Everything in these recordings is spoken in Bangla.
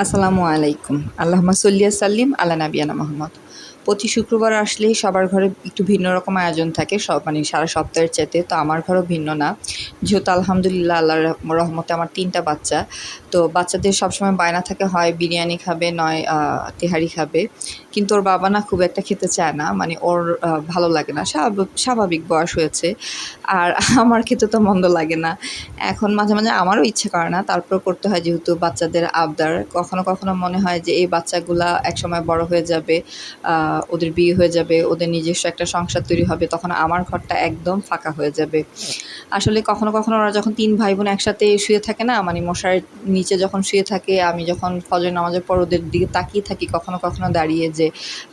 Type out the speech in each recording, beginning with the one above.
আসসালামু আলাইকুম। আল্লাহুম্মা সল্লি সাল্লিম আলা নাবিয়ানা মুহাম্মদ। প্রতি শুক্রবার আসলেই সবার ঘরে একটু ভিন্ন রকম আয়োজন থাকে, মানে সারা সপ্তাহের চাইতে। তো আমার ঘরেও ভিন্ন না। যেহেতু আলহামদুলিল্লাহ আল্লাহর রহমতে আমার ৩ টা বাচ্চা। তো বাচ্চাদের সবসময় বায়না থাকে হয় বিরিয়ানি খাবে, নয় তেহারি খাবে। কিন্তু ওর বাবা না খুব একটা খেতে চায় না। মানে ওর ভালো লাগে না। স্বাভাবিক বয়স হয়েছে। আর আমার খেতে তো মন্দ লাগে না। এখন মাঝে, মাঝে আমারও ইচ্ছে করে না। তারপরেও করতে হয় যেহেতু বাচ্চাদের আবদার। কখনো, কখনো মনে হয় যে এই বাচ্চাগুলা একসময় বড় হয়ে যাবে, ওদের বিয়ে হয়ে যাবে, ওদের নিজস্ব একটা সংসার তৈরি হবে, তখন আমার ঘরটা একদম ফাঁকা হয়ে যাবে। আসলে কখনো, কখনো ওরা যখন ৩ ভাই-বোন একসাথে শুয়ে থাকে না, মানে মশারির নিচে যখন শুয়ে থাকে, আমি যখন ফজর নামাজের পর ওদের দিকে তাকিয়ে থাকি কখনো, কখনো দাঁড়িয়ে যে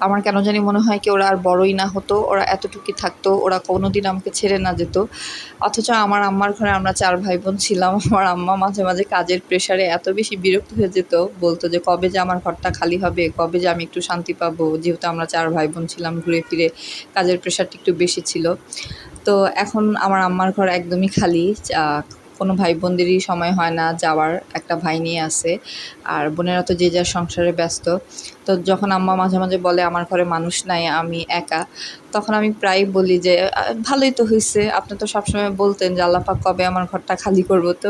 আমার কেন জানি মনে হয় কি ওরা আর বড়ই না হতো, ওরা এতটুকুই থাকতো, ওরা কোনোদিন আমাকে ছেড়ে না যেত। অথচ আমার আম্মার ঘরে আমরা ৪ ভাই-বোন ছিলাম। আমার আম্মা মাঝে, মাঝে কাজের প্রেশারে এত বেশি বিরক্ত হয়ে যেত, বলতো যে কবে যে আমার ঘরটা খালি হবে, কবে যে আমি একটু শান্তি পাবো। যেহেতু আমরা ৪ ভাই-বোন ছিলাম, ঘুরে ফিরে কাজের প্রেশারটা একটু বেশি ছিল। তো এখন আমার আম্মার ঘর একদমই খালি। আ কোনো ভাই-বোনদেরই সময় হয় না যাওয়ার। একটা ভাই নিয়ে আছে। আর বোনেরা তো যে যার সংসারে ব্যস্ত। তো যখন আম্মা মাঝে, মাঝে বলে আমার ঘরে মানুষ নাই, আমি একা, তখন আমি প্রায়ই বলি যে, ভালোই তো হইছে। আপনি তো সবসময় বলতেন যে আল্লাহ পাক কবে আমার ঘরটা খালি করব। তো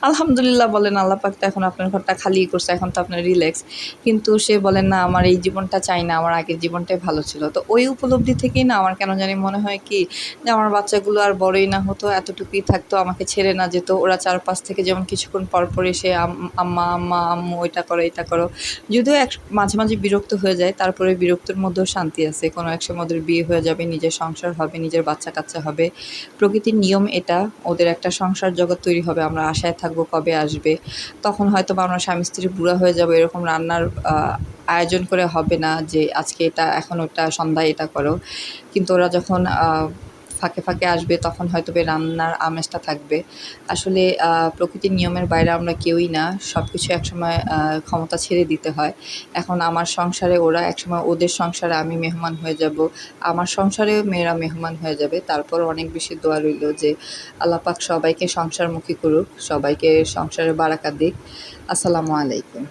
আলহামদুলিল্লাহ বলেন আল্লাহ পাক তো এখন আপনার ঘরটা খালিই করছে। এখন তো আপনার রিল্যাক্স। কিন্তু সে বলেন না আমার এই জীবনটা চাই না, আমার আগের জীবনটাই ভালো ছিল। তো ওই উপলব্ধি থেকেই না আমার কেন জানি মনে হয় কি যে আমার বাচ্চাগুলো আর বড়ই না হতো, এতটুকুই থাকতো, আমাকে ছেড়ে না যেত। ওরা চারপাশ থেকে যেমন কিছুক্ষণ পর, পর এসে আম্মা, আম্মা, আম্মু এটা করো, এটা করো। যদিও মাঝে, মাঝে বিরক্ত হয়ে যায়, তারপরে বিরক্তের মধ্যেও শান্তি আছে। কোনো এক সময় ওদের বিয়ে হয়ে যাবে, নিজের সংসার হবে, নিজের বাচ্চা-কাচ্চা হবে। প্রকৃতির নিয়ম এটা। ওদের একটা সংসার জগৎ তৈরি হবে। আমরা আশায় থাকবো কবে আসবে। তখন হয়তোবা আমরা স্বামী-স্ত্রী বুড়া হয়ে যাবো। এরকম রান্নার আয়োজন করে হবে না যে আজকে এটা, এখন ওটা, সন্ধ্যায় এটা করো। কিন্তু ওরা যখন ফাঁকে, ফাঁকে আসবে তখন হয়তোবা রান্নার আমেজটা থাকবে। আসলে প্রকৃতির নিয়মের বাইরে আমরা কেউই না। সবকিছু একসময় ক্ষমতা ছেড়ে দিতে হয়। এখন আমার সংসারে ওরা, একসময় ওদের সংসারে আমি মেহমান হয়ে যাবো। আমার সংসারেও মেয়েরা মেহমান হয়ে যাবে। তারপরও অনেক বেশি দোয়া রইলো যে আল্লাহ পাক সবাইকে সংসারমুখী করুক, সবাইকে সংসারে বারাকা দিক। আসসালামু আলাইকুম।